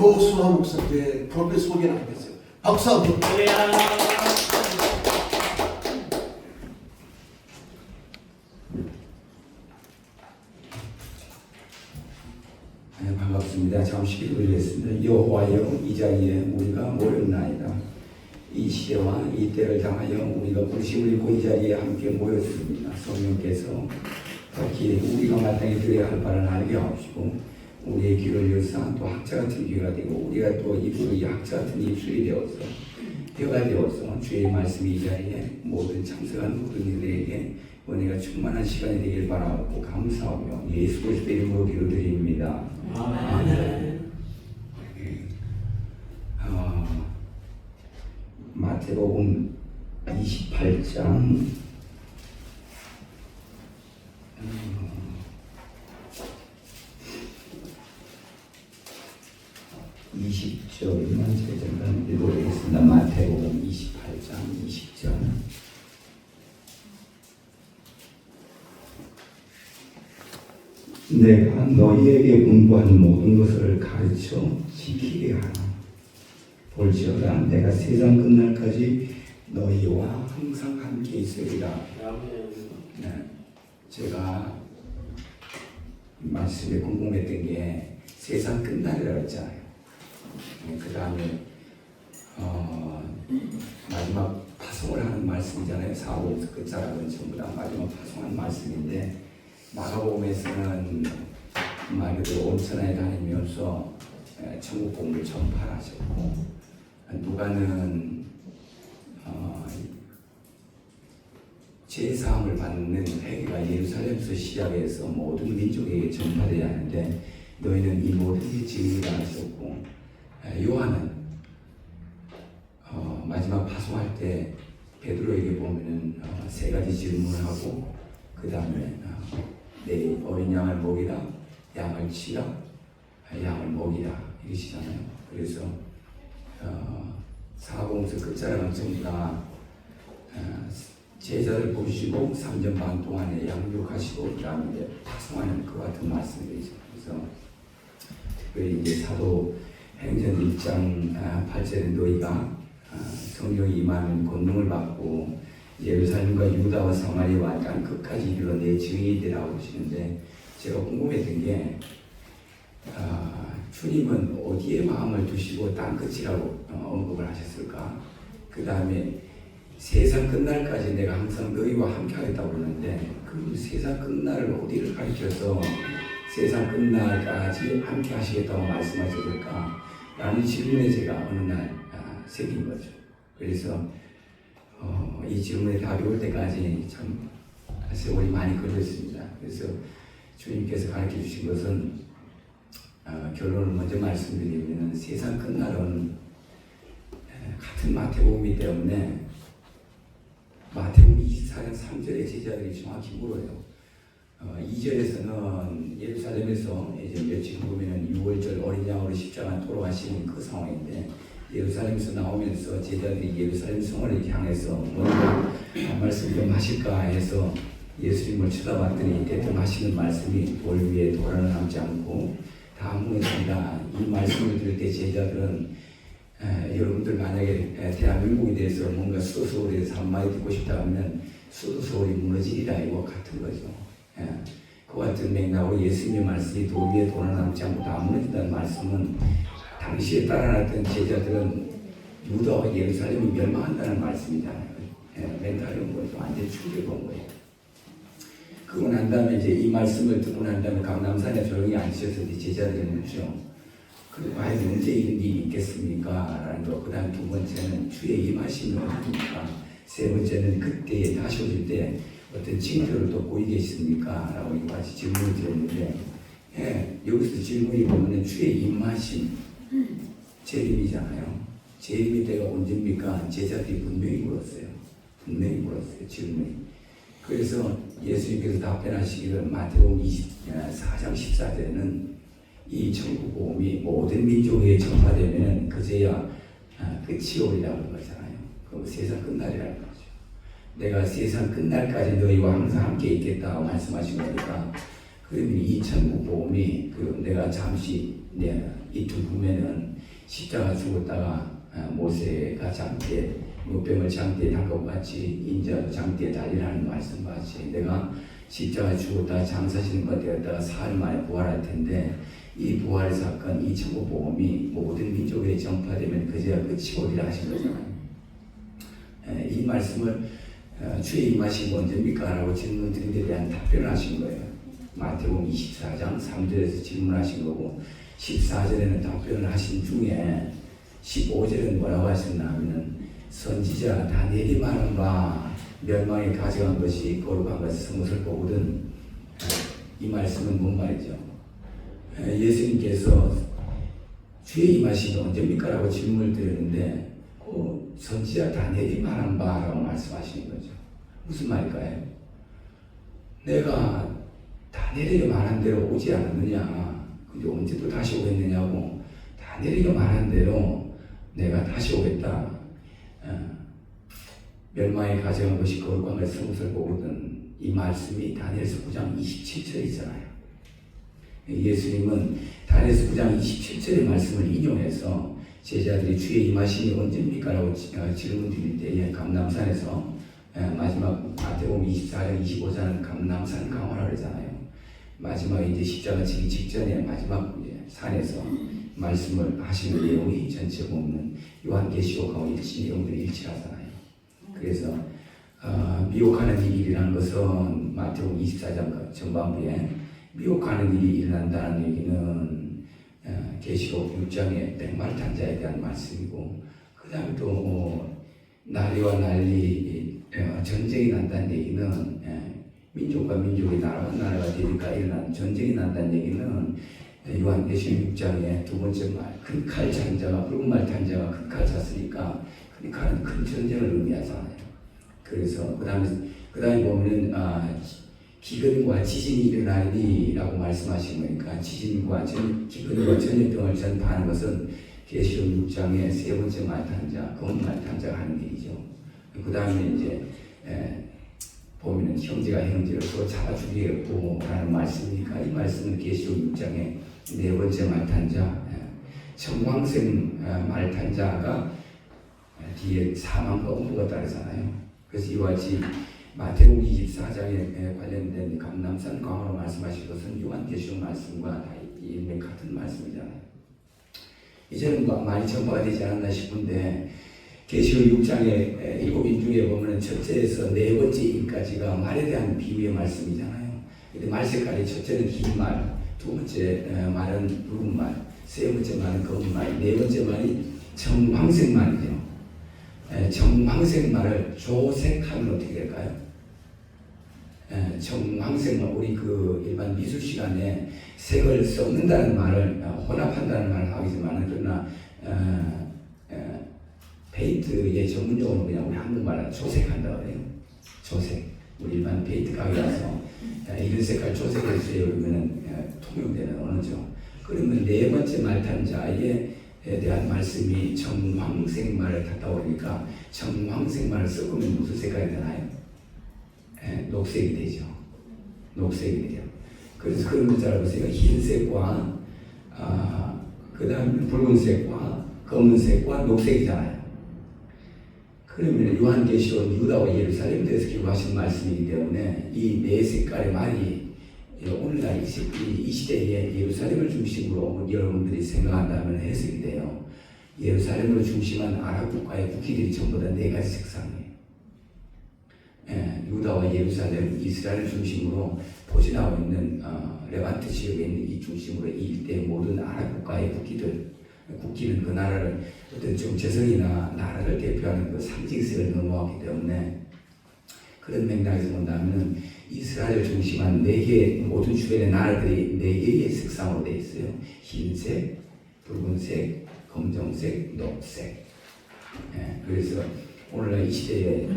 조수아 목사께 프로필 소개를 하겠어요. 박수 한번. 네, 반갑습니다. 잠시 기도드리겠습니다. 여호와여, 이 자리에 우리가 모였나이다. 이 시대와 이 때를 당하여 우리가 부르심을 입고 이 자리에 함께 모였습니다. 성령께서 특히 우리가 마땅히 드려야 할 바를 알게 하시고 우리의 귀를 열사 또 학자 같은 귀가 되고 우리가 또 입술이 학자 같은 입술이 되어서 뼈가 되어서 주의 말씀이 이 자리에 모든 참석한 모든 이들에게 은혜가 충만한 시간이 되길 바라고 감사하며 예수 그리스도 이름으로 기도드립니다. 아멘. 마태복음 28장 20절만 잠깐 읽어보겠습니다. 마태복음 28장 20절. 내가 너희에게 분부한 모든 것을 가르쳐 지키게 하라. 볼지어다 내가 세상 끝날까지 너희와 항상 함께 있으리라. 네, 제가 말씀에 궁금했던 게 세상 끝날이라고 했잖아요. 그 다음에 마지막 파송을 하는 말씀이잖아요. 사복음서 끝자락은 전부 다 마지막 파송하는 말씀인데 마가복음에서는 말 그대로 온천에 다니면서 천국 복음을 전파하셨고 누가는 제사함을 받는 행위가 예루살렘에서 시작해서 모든 민족에게 전파되어야 하는데 너희는 이 모든 게 진리라 하셨고 요한은 마지막 파송할 때 베드로에게 보면은 세 가지 질문을 하고 그 다음에 내 어린 양을 먹이라, 양을 치라, 양을 먹이라 이러시잖아요. 그래서 사복음서 끝자락은 전부 다 제자를 보시고 3년 반 동안에 양육하시고 그 다음에 이제 파송하는 그 같은 말씀이죠. 그래서 특별히 이제 사도 행전 1장 8절에 너희가 성령이 임하는 권능을 받고 예루살렘과 유다와 사마리아와 땅 끝까지 이르러 내 증인이 되라고 하시는데 제가 궁금했던 게 주님은 어디에 마음을 두시고 땅 끝이라고 언급을 하셨을까? 그 다음에 세상 끝날까지 내가 항상 너희와 함께 하겠다고 그러는데 그 세상 끝날을 어디를 가리켜서 세상 끝날까지 함께 하시겠다고 말씀하셨을까? 라는 질문에 제가 어느 날 새긴 거죠. 그래서 이 질문에 답이 올 때까지 참 세월이 많이 걸렸습니다. 그래서 주님께서 가르쳐 주신 것은 결론을 먼저 말씀드리면 세상 끝날은 같은 마태복음이기 때문에 마태복음 24장 3절의 제자들이 정확히 물어요. 2절에서는 예루살렘에서 이제 며칠 후면은 6월절 어린 양으로 십자가 돌아가시는 그 상황인데 예루살렘에서 나오면서 제자들이 예루살렘 성을 향해서 뭔가 한 말씀 좀 하실까 해서 예수님을 쳐다봤더니 대뜸 하시는 말씀이 돌 위에 돌아는 남지 않고 다 묻습니다. 이 말씀을 들을 때 제자들은 여러분들 만약에 대한민국에 대해서 뭔가 수도서울에 대해서 한마디 듣고 싶다 하면 수도서울이 무너지리라 이거 같은 거죠. 그 같은 맥락으로 예수님의 말씀이 돌 위에 돌아 남지 않고 다 무너진다는 말씀은 당시에 따라놨던 제자들은 유다와 예루살렘이 멸망한다는 말씀이잖아요. 멘탈이 온 거죠. 완전 충격이 온 거예요. 그러고 난 다음에 이제 이 말씀을 듣고 난 다음에 강남산에 조용히 앉으셔서 제자들이 묻죠. 그리고 과연 언제 이런 일이 있겠습니까? 라는 거. 그 다음 두 번째는 주의 임하심이 어떻습니까? 세 번째는 그때 다시 오실 때 어떤 징표를 또 보이겠습니까? 라고 이와 같이 질문을 드렸는데 여기서 질문이 보면 주의 임하심 재림이잖아요. 재림이 때가 언제입니까? 제자들이 분명히 물었어요. 질문이. 그래서 예수님께서 답변하시기를 마태복음 24장 14절에는 이 천국 복음이 모든 민족에게 전파되면 그제야 끝이 오리라는 거잖아요. 그럼 세상 끝날이라는 거죠. 내가 세상 끝날까지 너희와 항상 함께 있겠다 말씀하신 거니까 그러면 이 천국 복음이 내가 잠시 이 두 구매는 십자가 죽었다가 모세가 장대에 노뱀을 장대에 담고 같이 인자도 장대에 달리라는 말씀 같이 내가 십자가 죽었다가 장사시는 것 되었다가 사흘 만에 부활할 텐데 이 부활의 사건, 이 천국복음이 모든 민족에 전파되면 그제야 끝이 오리라 하신 거잖아요. 이 말씀을 주의 임하신 거 언제입니까? 라고 질문 드린 데 대한 답변을 하신 거예요. 마태복음 24장 3절에서 질문하신 거고 14절에는 답변을 하신 중에 15절은 뭐라고 하셨나 하면 선지자 다니엘이 말한 바 멸망에 가져간 것이 거룩한 것을 성못을 보거든. 이 말씀은 뭔 말이죠? 예수님께서 주의 임하신 게 언제입니까? 라고 질문을 드렸는데 그 선지자 다니엘이 말한 바라고 말씀하시는 거죠. 무슨 말일까요? 내가 다니엘이 말한 대로 오지 않았느냐? 근데 언제 또 다시 오겠느냐고. 다니엘이 말한 대로 내가 다시 오겠다. 멸망에 가져간 것이 거룩한 것을 성못을 보거든. 이 말씀이 다니엘서 9장 27절이잖아요. 예수님은 다니엘서 9장 27절의 말씀을 인용해서 제자들이 주의 임하심이 언제입니까? 라고 질문 드릴 때에 감람산에서 마지막 마태복음 24장 25절은 감람산 강화라 그러잖아요. 마지막에 이제 십자가 지기 직전에 마지막 산에서 말씀을 하시는 내용이 전체 보면 요한계시록하고 내용들이 일치하잖아요. 그래서 미혹하는 일이라는 것은 마태복음 24장 전반부에 미혹하는 일이 일어난다는 얘기는 계시록 6장의 백말탄자에 대한 말씀이고 그 다음에 또 난리와 난리 전쟁이 난다는 얘기는 민족과 민족이 나라와 나라가 되니까 일어난 전쟁이 난다는 얘기는 요한계시록 6장의 두 번째 말 큰 칼 잔자가 붉은 말 탄자가 큰 칼 잤으니까 큰 칼은 큰 전쟁을 의미하잖아요. 그래서 그 다음에 보면은 기근과 지진이 일어나리라고 말씀하신 거니까 기근과 전염병을 전파하는 것은 계시록 6장의 세 번째 말탄자, 검은 말탄자가 하는 일이죠. 그 다음에 이제 보면은 형제가 형제를 또 잡아 죽이겠고라는 말씀이니까 이 말씀은 계시록 6장의 네 번째 말탄자, 청광색 말탄자가 뒤에 사망과 음부가 따르잖아요. 그래서 이와 같이 마태복음 24장에 관련된 감람산 강화로 말씀하신 것은 요한계시록 말씀과 다 같은 말씀이잖아요. 이제는 많이 전파가 되지 않았나 싶은데 계시록 6장의 7인 중에 보면 첫째에서 네 번째 인까지가 말에 대한 비유의 말씀이잖아요. 근데 말 색깔이 첫째는 긴 말, 두 번째 말은 붉은 말, 세 번째 말은 검은 말, 네 번째 말이 정황색 말이죠. 정황색 말을 조색하면 어떻게 될까요? 정황색 말, 우리 그 일반 미술 시간에 색을 섞는다는 말을 혼합한다는 말을 하겠지만 그러나 페인트의 전문용어는 그냥 우리 한국말로 조색한다고 해요. 조색. 우리 일반 페인트 가게 가서 이런 색깔 조색해주세요 그러면은 통용되는 언어죠. 그러면 네 번째 말탄자에 대한 말씀이 정황색 말을 갖다 오니까 정황색 말을 섞으면 무슨 색깔이 되나요? 녹색이 되죠. 녹색이 돼요. 그래서 그런 거 잘 보세요. 흰색과 그 다음에 붉은색과 검은색과 녹색이잖아요. 그러면 요한계시록 유다와 예루살렘에 대해서 기록하신 말씀이기 때문에 이 네 색깔의 말이 오늘날 이 시대에 예루살렘을 중심으로 여러분들이 생각한다면 해석이 돼요. 예루살렘을 중심한 아랍 국가의 국기들이 전부 다 네 가지 색상이에요. 유다와 예루살렘, 이스라엘을 중심으로 포진하고 있는 레반트 지역에 있는 이 중심으로 이 일대의 모든 아랍 국가의 국기는 그 나라를 어떤 정체성이나 나라를 대표하는 그 상징성을 넘어왔기 때문에 그런 맥락에서 본다면 이스라엘을 중심한 네 개 모든 주변의 나라들이 네 개의 색상으로 되어 있어요. 흰색, 붉은색, 검정색, 녹색. 그래서 오늘날 이 시대에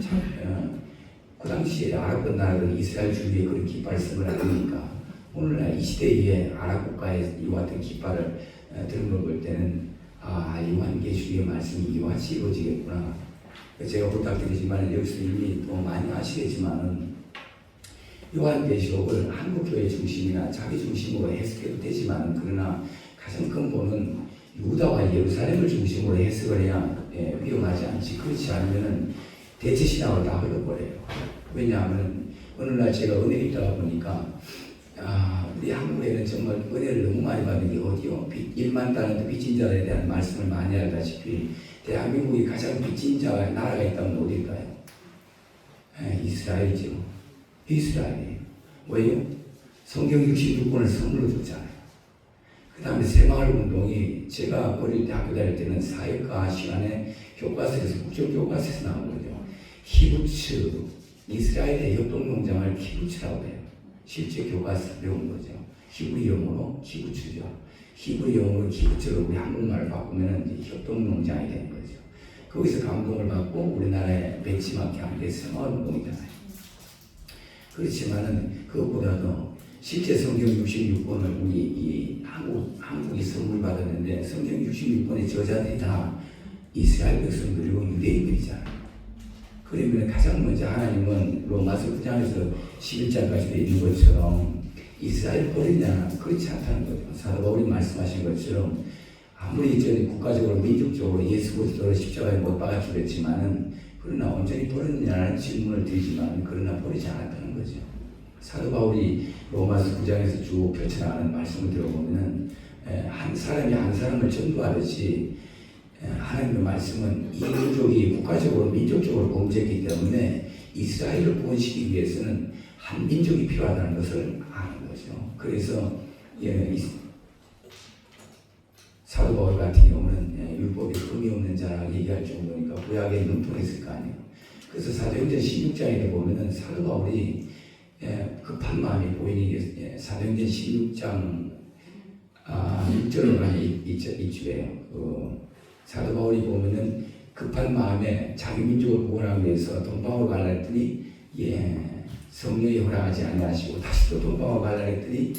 그 당시에 아랍 나라들은 이스라엘 주위에 그런 깃발을 쓰면 안 되니까 오늘날 이 시대에 아랍 국가의 이와 같은 깃발을 들어볼 때는 요한계시록의 말씀이 이와 같이 이루어지겠구나. 제가 부탁드리지만 여기서 이미 또 많이 아시겠지만은 요한계시록을 한국교회 중심이나 자기 중심으로 해석해도 되지만 그러나 가장 근본은 유다와 예루살렘을 중심으로 해석을 해야 위험하지 않지. 그렇지 않으면 대체 신앙으로 다 흘러버려요. 왜냐하면 어느 날 제가 은혜를 입다가 보니까 우리 한국에는 정말 은혜를 너무 많이 받는 게 어디요? 1만 달란트 빚진 자에 대한 말씀을 많이 알다시피 대한민국이 가장 빚진 자 나라가 있다면 어딜까요? 이스라엘이죠. 이스라엘이에요. 왜요? 성경 66권을 선물로 줬잖아요. 그 다음에 새마을운동이 제가 어릴 때 학교 다닐 때는 사역과 시간에 교과서에서 국정교과서에서 나온 거죠. 키부츠, 이스라엘의 협동농장을 키부츠라고 해요. 실제 교과서 배운 거죠. 히브리 영어로 키부츠죠. 히브리 영어로 키부츠로 우리 한국말을 바꾸면 이제 협동농장이 되는 거죠. 거기서 감동을 받고 우리나라에 배치맞게 한 게 새마을운동이잖아요. 그렇지만은 그것보다도 실제 성경 66권을 우리 한국이 선물 받았는데 성경 66권의 저자들이 다 이스라엘 백성들이고 유대인들이잖아요. 그러면 가장 먼저 하나님은 로마서 9장에서 11장까지 되어 있는 것처럼 이스라엘 버리냐? 그렇지 않다는 거죠. 사도 바울이 말씀하신 것처럼 아무리 이제 국가적으로 민족적으로 예수 그리스도를 십자가에 못 박아 죽였지만은 그러나 온전히 버렸느냐는 질문을 드리지만 그러나 버리지 않았다는 거죠. 사도 바울이 로마서 9장에서 쭉 펼쳐나가는 말씀을 들어보면 한 사람이 한 사람을 전도하듯이 하나님의 말씀은 이 민족이 국가적으로 민족적으로 범죄했기 때문에 이스라엘을 구원시키기 위해서는 한 민족이 필요하다는 것을 아는 거죠. 그래서 사도 바울 같은 경우는 율법에 금이 없는 자라고 얘기할 정도니까 구약에 능통했을 거 아니에요. 그래서 사도행전 16장에 보면은 사도 바울이 급한 마음이 보이는 게 사도행전 16장 6절로 가는 이주예요. 사도 바울이 보면은 급한 마음에 자기 민족을 구원하기 위해서 동방으로 가려 했더니 성령이 허락하지 아니하시고 다시 또 동방으로 가려 했더니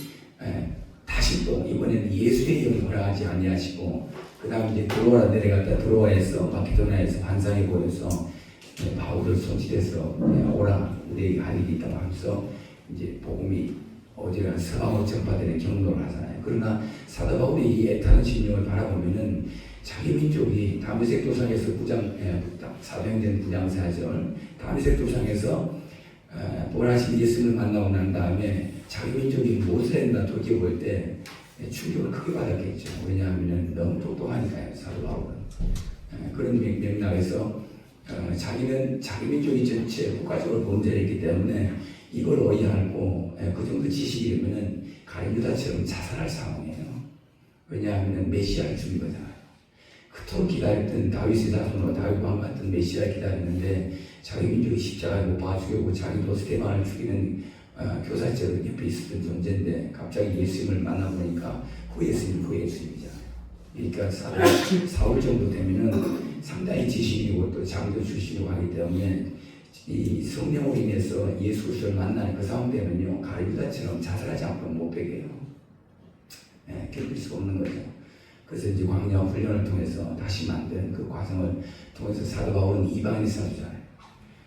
다시 또 이번에는 예수의 영이 허락하지 아니하시고 그 다음 이제 드로아로 내려갔다 드로아에서 마케도나에서 환상이 보여서 바울을 손질해서 오라 우리에게 할 일이 있다고 하면서 이제 복음이 어지간한 서방으로 전파되는 경로를 하잖아요. 그러나 사도 바울이 이 애타는 심령을 바라보면은 자기 민족이 다메섹 도상에서 사도행전 9장 4절 다메섹 도상에서 보라신 예수를 만나고 난 다음에 자기 민족이 무엇을 했나 돌이켜볼 때 충격을 크게 받았겠죠. 왜냐하면 너무 똑똑하니까요. 사도 바울은 그런 맥락에서 자기는 자기 민족이 전체 국가적으로 범죄를 했기 때문에 이걸 어이하고 그 정도 지식이면은 가룟유다처럼 자살할 상황이에요. 왜냐하면 메시아를 죽인 거잖아요. 그토록 기다렸던 다윗의 자손으로 다윗 왕 같은 메시아를 기다렸는데 자기 민족이 십자가에 못 박아 죽이고 자기도 스테반을 죽이는 교사처럼 옆에 있었던 존재인데 갑자기 예수님을 만나보니까 그 예수님이잖아요. 그러니까 사울 정도 되면은 상당히 지식이고 또 장교 출신이고 하기 때문에 이 성령으로 인해서 예수 그리스도를 만나는 그 상황 되면요 가룟유다처럼 자살하지 않고 못 베겨요. 괴롭힐 수가 없는 거죠. 그래서 이제 광야 훈련을 통해서 다시 만든 그 과정을 통해서 사도 바울은 이방인이 사주잖아요.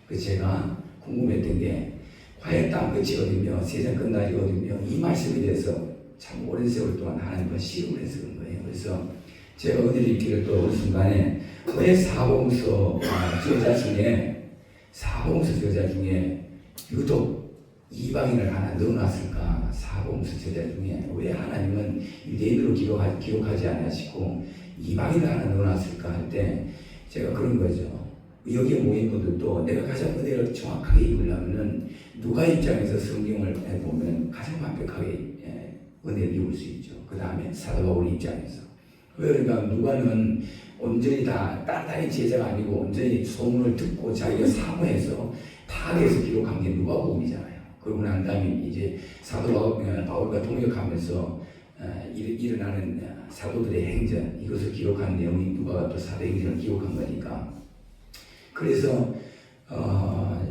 그래서 제가 궁금했던 게 과연 땅 끝이 어디며 세상 끝날이 어디며 이 말씀에 대해서 참 오랜 세월 동안 하나님과 씨름을 해서 그런 거예요. 그래서 제가 은혜를 입기를 또 어느 순간에 왜 사복음서 저자 중에 유독 이방인을 하나 넣어놨을까? 사복음서 저자 중에 왜 하나님은 유대인으로 기록하지 않으시고 이방인을 하나 넣어놨을까 할 때 제가 그런 거죠. 여기에 모인 분들도 내가 가장 은혜를 정확하게 입으려면은 누가 입장에서 성경을 보면 가장 완벽하게 은혜를 입을 수 있죠. 그 다음에 사도 바울 입장에서. 그러니까 누가는 온전히 다 단단히 제자가 아니고 온전히 소문을 듣고 자기가 사모해서 타락해서 기록한 게 누가복음이잖아요. 그러고 난 다음에 이제 사도 바울과 동역하면서 일어나는 사도들의 행전 이것을 기록한 내용이 누가가 또 사도행전을 기록한 거니까. 그래서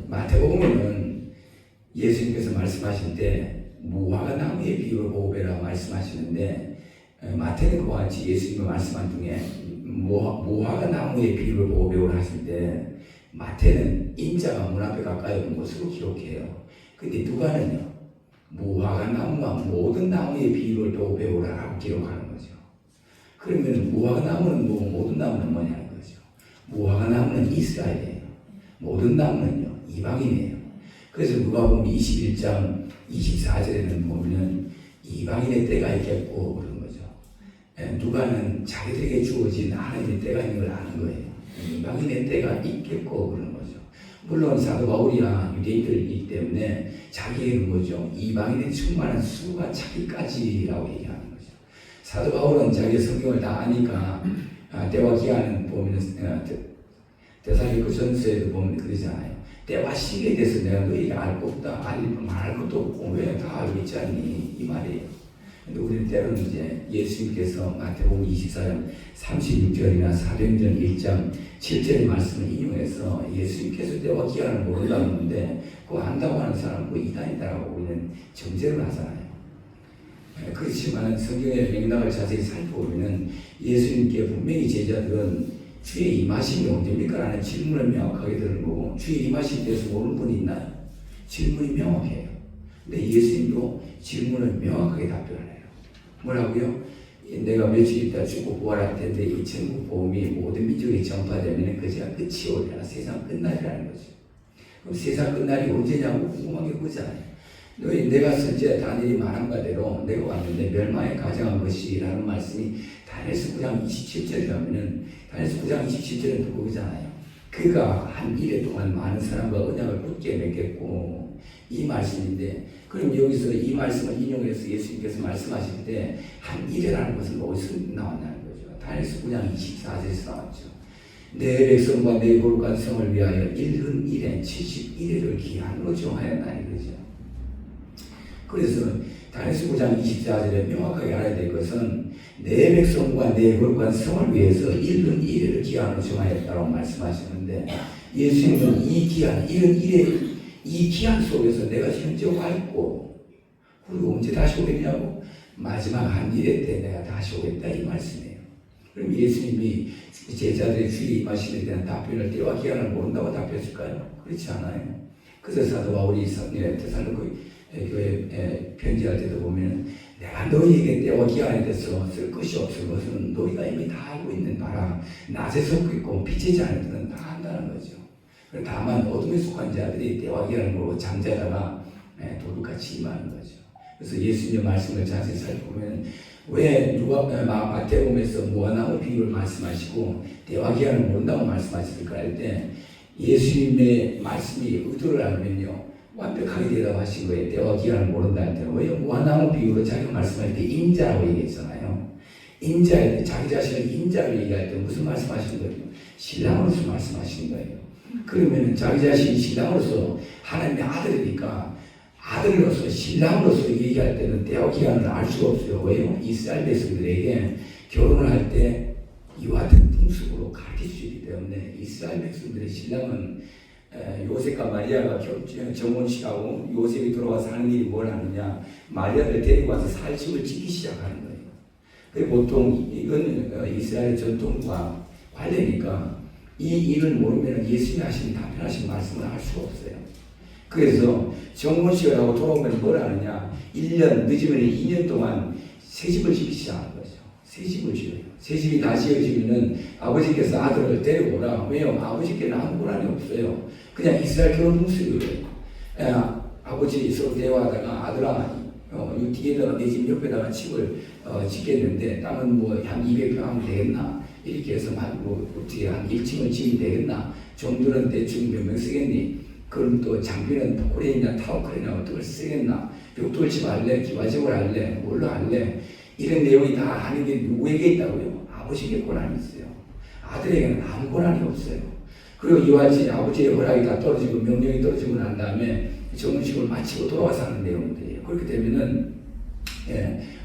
마태복음에는 예수님께서 말씀하실 때 무화과 나무의 비유를 보배라 말씀하시는데 마태는 그와 같이 예수님이 말씀한 중에 무화과 나무의 비유를 보고 배우라 하실 때 마태는 인자가 문 앞에 가까이 온 것으로 기록해요. 근데 누가는요 무화과 나무와 모든 나무의 비유를 보고 배우라라고 기록하는 거죠. 그러면 무화과 나무는 뭐고 모든 나무는 뭐냐는 거죠. 무화과 나무는 이스라엘이에요. 모든 나무는요 이방인이에요. 그래서 누가복음 21장 24절에는 보면 이방인의 때가 있겠고 그런 거죠. 누가는 자기들에게 주어진 하나님의 때가 있는 걸 아는 거예요. 이방인의 때가 있겠고 그런 거죠. 물론 사도 바울이야 유대인들이기 때문에 자기의 거죠. 이방인의 충만한 수가 차기까지라고 얘기하는 거죠. 사도 바울은 자기 성경을 다 아니까 때와 기한은 보면 데살로니가 전서에도 보면 그러잖아요. 때와 시기에 대해서 내가 너희에게 알 것 없다, 말할 것도 없고 왜 다 알고 있지 않니? 이 말이에요. 근데 우리는 때로는 이제 예수님께서 마태복음 24장 36절이나 사도행전 1장 7절의 말씀을 인용해서 예수님께서 때와 기한을 모른다고 하는데 그거 안다고 하는 사람은 그 이단이다라고 우리는 정죄를 하잖아요. 그렇지만 성경의 맥락을 자세히 살펴보면 예수님께 분명히 제자들은 주의 임하심이 언제입니까? 라는 질문을 명확하게 드는 거고 주의 임하심에 대해서 모르는 분이 있나요? 질문이 명확해요. 근데 예수님도 질문을 명확하게 답변해요. 뭐라고요? 내가 며칠 있다 죽고 부활할 텐데 이 천국 복음이 모든 민족에 전파되면 그제야 끝이 오리라. 세상 끝날이라는 거죠. 그럼 세상 끝날이 언제냐고 궁금한 게 그거잖아요. 너희 내가 선지자 다니엘이 말한 바대로 내가 왔는데 멸망에 가장한 것이라는 말씀이 다니엘서 9장 27절이라면 다니엘서 9장 27절은 또 그거잖아요. 그가 한 일해 동안 많은 사람과 언약을 굳게 맺겠고 이 말씀인데 그럼 여기서 이 말씀을 인용해서 예수님께서 말씀하실 때 한 일해라는 것은 어디서 나왔냐는 거죠. 다니엘서 9장 24절에서 나왔죠. 내 백성과 내 거룩한 성을 위하여 1은 1에 71회를 기한으로 정하였다 이거죠. 그래서 다니엘서 9장 24절에 명확하게 알아야 될 것은 내 백성과 내 거룩한 성을 위해서 1은 1회를 기한으로 정하였다고 말씀하셨는데 예수님은 이 기한 1은 1회 이 기한 속에서 내가 현재 와 있고 그리고 언제 다시 오겠냐고 마지막 한 일회 때 내가 다시 오겠다 이 말씀이에요. 그럼 예수님이 제자들의 주의 임하심에 대한 답변을 때와 기한을 모른다고 답했을까요? 그렇지 않아요. 그래서 사도 바울이 데살로니가 교회 편지할 때도 보면 내가 너희에게 때와 기한에 대해서 쓸 것이 없을 것은 너희가 이미 다 알고 있는 바라. 낮에 속고 있고 빛의 자녀들은 다 안다는 거죠. 다만 어둠에 속한 자들이 때와 기한을 모르고 잠자다가 도둑같이 임하는 거죠. 그래서 예수님의 말씀을 자세히 살펴보면 왜 마태복음에서 무화과나무 비유를 말씀하시고 때와 기한을 모른다고 말씀하셨을까 할 때 예수님의 말씀이 의도를 알면요 완벽하게 대답하신 거예요. 때와 기한을 모른다 할 때는 왜 무화과나무 비유로 자기가 말씀할 때 인자라고 얘기했잖아요. 인자에 자기 자신을 인자로 얘기할 때 무슨 말씀하시는 거예요? 신랑으로서 말씀하시는 거예요. 그러면 자기 자신이 신랑으로서 하나님의 아들이니까 아들로서 신랑으로서 얘기할 때는 때와 기한을 알 수가 없어요. 왜요? 이스라엘 백성들에게 결혼을 할 때 이와 같은 풍습으로 가르쳐주기 때문에 이스라엘 백성들의 신랑은 요셉과 마리아가 정혼식하고 요셉이 돌아와서 하는 일이 뭘 하느냐 마리아를 데리고 와서 살침을 지기 시작하는 거예요. 그리고 보통 이건 이스라엘 전통과 관례니까 이 일을 모르면 예수님이 하신 답변하신 말씀을 할 수가 없어요. 그래서 정혼식을 하고 돌아오면 뭘 하느냐 1년 늦으면 2년 동안 새집을 짓기 시작하는 거죠. 새집을 지어요. 새집이 다 지어지면은 아버지께서 아들을 데려오라. 왜요? 아버지께는 아무 권한이 없어요. 그냥 이스라엘 결혼 풍습이에요. 아버지 서로 대화하다가 아들아 이 뒤에다가 내 집 옆에다가 집을 짓겠는데 땅은 뭐 한 200평 하면 되겠나? 이렇게 해서 뭐 어떻게 한 1층을 지으면 되겠나? 정도는 대충 몇 명 쓰겠니? 그럼 또 장비는 포크레인이나 타워크레인이나 어떤 걸 쓰겠나? 벽돌집 할래? 기와집을 할래? 뭘로 할래? 이런 내용이 다 하는 게 누구에게 있다고요? 아버지에게 권한이 있어요. 아들에게는 아무 권한이 없어요. 그리고 이와 같이 아버지의 허락이 다 떨어지고 명령이 떨어지고 난 다음에 정식을 마치고 돌아와서 하는 내용들이에요. 그렇게 되면은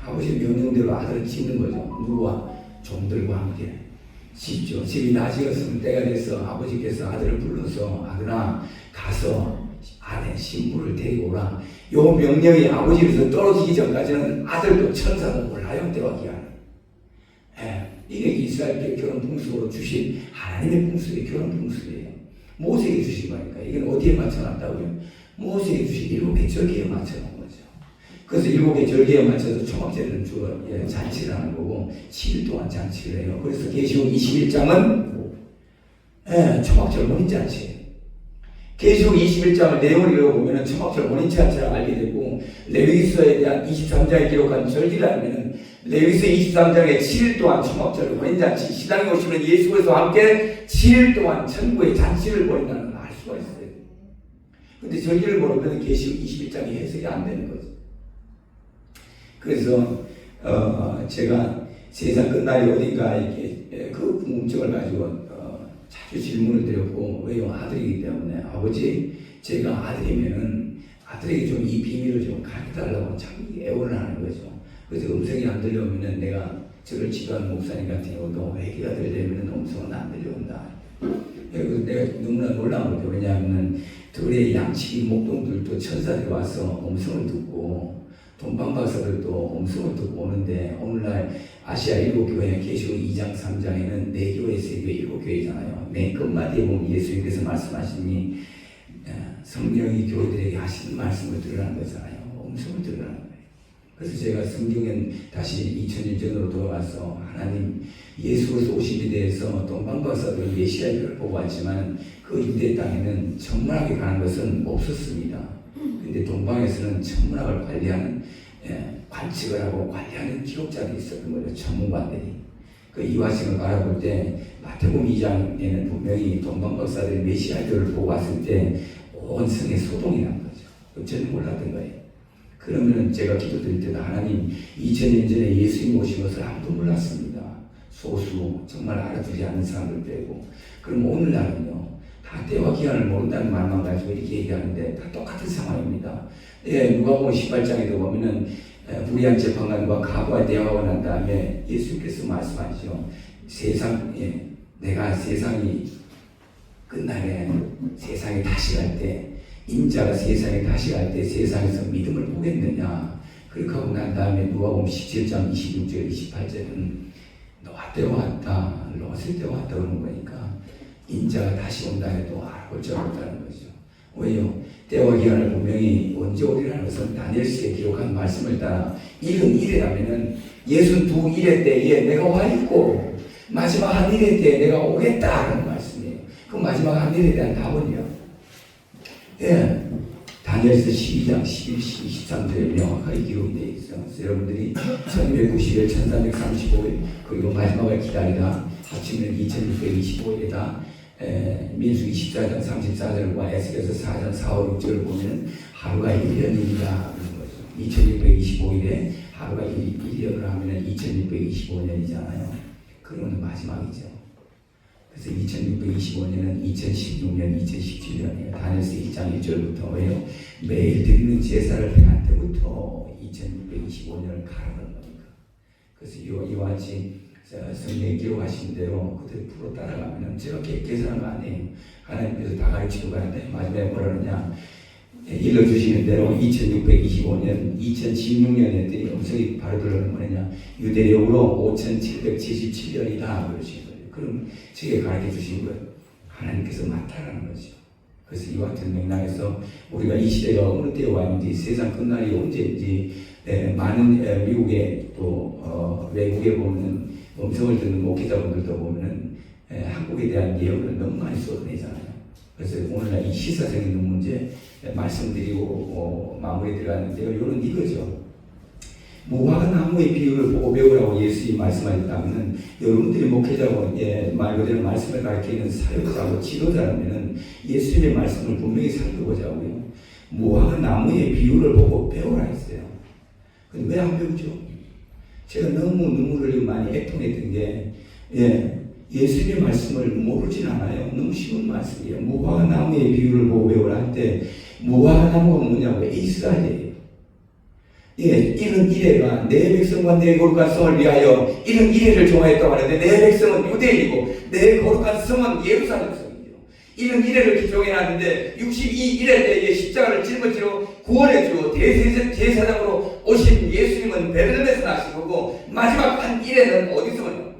아버지의 명령대로 아들을 짓는 거죠. 누구와? 종들과 함께 짓죠. 집이 다 지었으면 때가 돼서 아버지께서 아들을 불러서 아들아 가서 아내 신부를 데리고 오라. 요 명령이 아버지로서 떨어지기 전까지는 아들도 천사도 몰라요. 때와 기한을. 이게 이스라엘 결혼 풍습으로 주신 하나님의 풍습이 결혼 풍습이에요. 모세에게 주신 거니까. 이건 어디에 맞춰놨다고요? 모세에게 주신 7개 절기에 맞춰놓은 거죠. 그래서 7개 절기에 맞춰서 초막절을 잔치를 하는 거고 7일 동안 잔치를 해요. 그래서 계시록 21장은 초막절 혼인잔치예요. 계시록 21장을 내용을 읽어보면 초막절 혼인잔치를 알게 되고, 레위기서에 대한 23장에 기록한 절기를 알면 레위기서 23장에 7일 동안 초막절 혼인잔치, 시당에 오시면 예수 그리스도와 함께 7일 동안 천국의 잔치를 벌인다는 걸 알 수가 있어요. 근데 절기를 모르면 계시록 21장이 해석이 안 되는 거죠. 그래서 제가 세상 끝날이 어딘가 이렇게 그 궁금증을 가지고 자주 질문을 드렸고, 왜요? 아들이기 때문에. 아버지, 제가 아들이면은 아들에게 좀 이 비밀을 좀 가르쳐달라고 자꾸 애원을 하는 거죠. 그래서 음성이 안 들려오면은 내가 저를 지도하는 목사님 같은 경우도 회개가 들려면은 음성은 안 들려온다. 그래서 내가 너무나 놀라운 거죠. 왜냐하면 들의 양치기 목동들도 천사들이 와서 음성을 듣고, 동방박사들도 음성을 듣고 오는데, 오늘날 아시아 7교회 계시록 2장 3장에는 4교회, 3교회, 7교회잖아요. 맨 끝마디에 보면 예수님께서 말씀하시니 성령이 교회들에게 하시는 말씀을 들으라는 거잖아요. 음성을 들으라는 거예요. 그래서 제가 성경엔 다시 2000년 전으로 돌아가서 하나님 예수로서 오심에 대해서 동방박사들은 메시아를 보고 왔지만 그 유대 땅에는 천문학에 가는 것은 없었습니다. 근데 동방에서는 천문학을 관리하는 관측을 하고 관리하는 기록자들이 있었던 거죠. 전문가들이. 그 이화승을 바라볼 때 마태복음 2장에는 분명히 동방박사들이 메시아들을 보고 왔을 때 온 성에 소동이 난 거죠. 저는 몰랐던 거예요. 그러면 제가 기도드릴 때도 하나님 2000년 전에 예수님 오신 것을 아무도 몰랐습니다. 소수 정말 알아주지 않는 사람들 빼고. 그럼 오늘날은요, 다 때와 기한을 모른다는 말만 가지고 이렇게 얘기하는데 다 똑같은 상황입니다. 누가복음 18장에도 보면은 불의한 재판관과 가부와 대화가 난 다음에 예수님께서 말씀하시죠. 내가 세상이 끝날에 세상에 다시 갈 때, 인자가 세상에 다시 갈 때 세상에서 믿음을 보겠느냐. 그렇게 하고 난 다음에 누가복음 17장 26절 28절은 노아 때가 왔다, 롯의 때가 왔다 그러는 거니까 인자가 다시 온다 해도 알아볼 줄 없다는 거죠. 왜요? 때와 기한을 분명히 언제 오리라는 것은 다니엘서에 기록한 말씀을 따라 71이라면은 62일의 때에 내가 와 있고 마지막 한 일의 때에 내가 오겠다는 말씀이에요. 그 마지막 한 일에 대한 답은요, 다니엘서 12장 11, 23절에 명확하게 기록이 되어 있어요. 그래서 여러분들이 1290일, 1335일, 그리고 마지막을 기다리다 합치면 2625일이다. 민수기 14장 34절과 에스겔서 4장 4, 5, 6절을 보면 하루가 1년이다 그런 거죠. 2625일에 하루가 1년을 하면 2625년이잖아요. 그러면 마지막이죠. 그래서 2625년은 2016년, 2017년이에요. 다니엘서 1장 1절부터 왜요? 매일 드리는 제사를 행할 때부터 2625년을 가르는 겁니다. 그래서 이와 같이 성경에 기록하신 대로 그대로 풀어 따라가면 제가 계산한 거 아니에요. 하나님께서 다 가르치고 가는데 마지막에 뭐라 그러냐, 일러주시는 대로 2625년 2016년에 음성이 바로 들어오는 뭐냐, 유대력으로 5777년이다 그러시는 거예요. 그럼 제게 가르쳐 주신 것 하나님께서 맞다라는 거죠. 그래서 이와 같은 맥락에서 우리가 이 시대가 어느 때에 와 있는지, 세상 끝날이 언제인지, 많은 미국에 또 외국에 보면 음성을 듣는 목회자분들도 보면은 한국에 대한 예언을 너무 많이 쏟아내잖아요. 그래서 오늘날 이 시사적 있는 문제 말씀드리고 마무리에 들어갔는데요. 이건 이거죠. 무화과 나무의 비유를 보고 배우라고 예수님이 말씀하셨다면, 여러분들이 목회자고 말 그대로 말씀을 가르치는 사역자고 지도자라면 예수님의 말씀을 분명히 살펴보자고요. 무화과 나무의 비유를 보고 배우라 했어요. 근데 왜 안 배우죠? 제가 너무 눈물을 흘리고 많이 애통했던 게, 예수님의 말씀을 모르진 않아요. 너무 쉬운 말씀이에요. 무화과 나무의 비유를 보고 배우라 할 때, 무화과 나무가 뭐냐고, 이스라엘이에요. 이런 이레가 내 백성과 내 거룩한 성을 위하여 이런 이레를 정하였다고 하는데, 내 백성은 유대인이고 내 거룩한 성은 예루살렘 성이죠. 이런 이레를 정해놨는데 62일의 때에 십자가를 짊어지러 구원해주고 대제사장으로 오신 예수님은 베들레헴에서 나신 거고, 마지막 한 일에는 어디서 오냐고,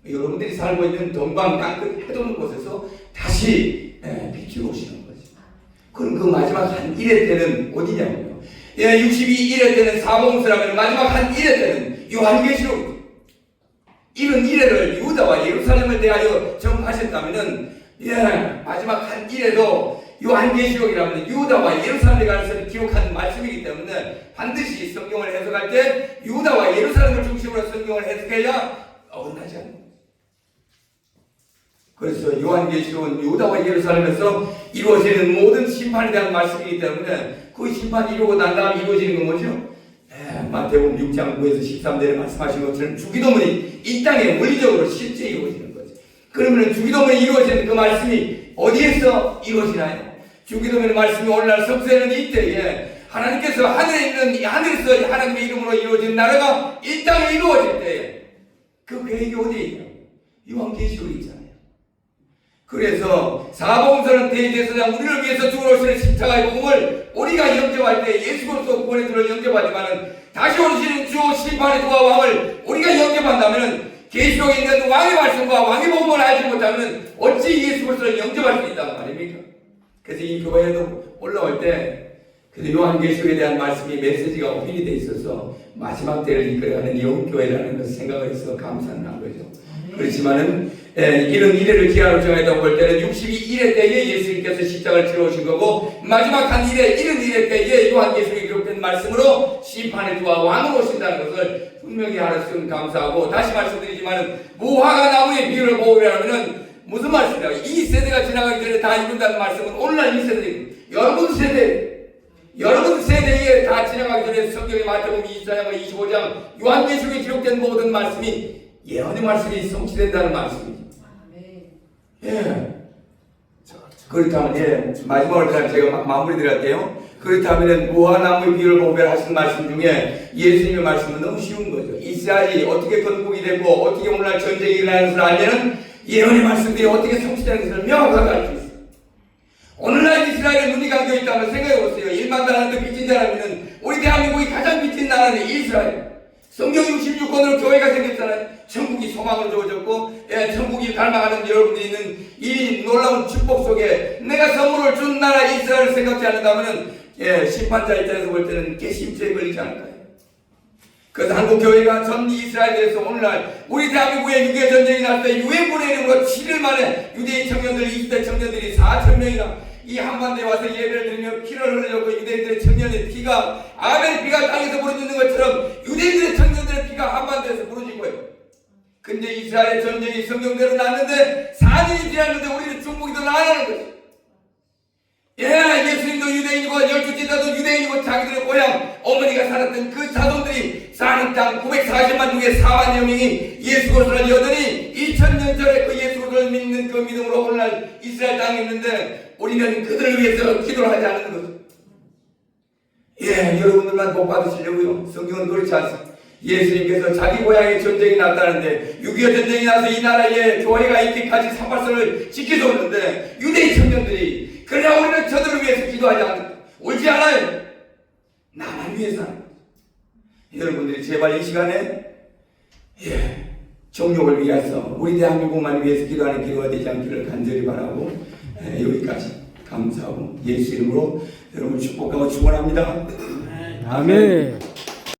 여러분들이 살고 있는 동방 땅끝 해돋는 곳에서 다시 비추어 오시는 거죠. 그럼 그 마지막 한 일의 때는 어디냐고요? 62일회 때는 사복음서라면 마지막 한 1회 때는 요한계시록. 이런 1회를 유다와 예루살렘을 대하여 전파하셨다면은 마지막 한 1회도 요한계시록이라면 유다와 예루살렘에 관해서 기록한 말씀이기 때문에 반드시 성경을 해석할 때 유다와 예루살렘을 중심으로 성경을 해석해야 어긋나지 않는 거예요. 그래서 요한계시록은 유다와 예루살렘에서 이루어지는 모든 심판에 대한 말씀이기 때문에 그 심판이 이루고 난 다음 이루어지는 건 뭐죠? 마태복음 6장 9에서 13절에 말씀하신 것처럼 주기도문이 이 땅에 물리적으로 실제 이루어지는 거죠. 그러면 주기도문이 이루어지는 그 말씀이 어디에서 이루어지나요? 주기도문의 말씀이 오늘날 성서에는 이때에 하나님께서 하늘에 있는 하늘에서 하나님의 이름으로 이루어진 나라가 이 땅에 이루어질 때에 그 계획이 어디에 있냐? 요한계시록에 있잖아요. 그래서 사복음서는 대제사장 우리를 위해서 죽으시는 십자가의 복음을 우리가 영접할 때 예수 그리스도 구원의 주를 영접하지만은 다시 오시는 주 심판의 주와 왕을 우리가 영접한다면 계시록에 있는 왕의 말씀과 왕의 복음을 알지 못하면 어찌 예수 그리스도를 영접할 수 있단 말입니까? 그래서 이 교회에도 올라올 때 요한계시록에 대한 말씀이 메시지가 오픈이 돼 있어서 마지막 때를 이끌어가는 영교회라는 것을 생각을 해서 감사를 한 거죠. 그렇지만은 이런 이래를 기한으로 정했다고 볼 때는 62일회 때에 예수님께서 십자가를 치러 오신 거고 마지막 한 일회 이런 일회 때에 요한계시록에 기록된 말씀으로 심판의 주와 왕으로 오신다는 것을 분명히 알았으면 감사하고 다시 말씀드리지만은 무화과 나무의 비유를 보으려면은 무슨 말씀이냐고 이 세대가 지나가기 전에 다 이룬다는 말씀은 오늘날 이 세대 여러분 세대에 다 지나가기 전에 성경의 마태복음 24장 25장 요한계시록에 기록된 모든 말씀이 예언의 말씀이 성취된다는 말씀이죠. 그렇다면 마지막으로 제가 마무리 드릴게요. 그렇다면 무화과나무의 비유를 보별하신 말씀 중에 예수님의 말씀은 너무 쉬운 거죠. 이스라엘이 어떻게 건국이 되고 어떻게 오늘날 전쟁이 일어나는 것을 알면은 예언의 말씀들이 어떻게 성취되는 것을 명확하게 알 수 있어요. 오늘날 이스라엘의 눈이 감겨 있다면 생각해보세요. 1만 달란트 빚진 사람이면 우리 대한민국이 가장 빚진 나라는 이스라엘. 성경 66권으로 교회가 생겼잖아요. 천국이 소망을 주어졌고 천국이 닮아가는 여러분들이 있는 이 놀라운 축복 속에 내가 선물을 준 나라 이스라엘을 생각지 않는다면 심판자 입장에서 볼 때는 개심죄에 걸리지 않을까요? 그래서 한국교회가 전 이스라엘에서 오늘날 우리 대한민국에 6.25 전쟁이 날 때 유엔군의 이름으로 7일 만에 유대인 청년들 20대 청년들이 4,000명이나 이 한반도에 와서 예배를 드리며 피를 흘렸고 유대인들의 청년의 피가 아벨의 피가 땅에서 부러지는 것처럼 유대인들의 청년들의 피가 한반도에서 부러진 거예요. 근데 이스라엘의 전쟁이 성경대로 났는데 4년이 지났는데 우리는 중국이 더 나아가는 거죠. 예수님도 유대인이고 12지도도 유대인이고 자기들의 고향 어머니가 살았던 그 자손들이 사는 땅 940만 중에 4만여 명이 예수 그리스도를 여전히 2000년 전에 그 예수 그리스도를 믿는 그 믿음으로 오늘날 이스라엘 땅에 있는데 우리는 그들을 위해서 기도를 하지 않는 거죠. 여러분들만 복 받으시려고요. 성경은 그렇지 않습니다. 예수님께서 자기 고향에 전쟁이 났다는데 6.25 전쟁이 나서 이 나라에 교회가 있기까지 산발선을 지켜줬는데 유대인 청년들이 그러나 우리는 저들을 위해서 기도하지 않는다. 울지 않아요. 나만 위해서 하는 거죠. 여러분들이 제발 이 시간에 정욕을 위해서 우리 대한민국만 위해서 기도하는 기도가 되지 않기를 간절히 바라고 여기까지 감사하고 예수 이름으로 여러분 축복하고 축원합니다. 아멘.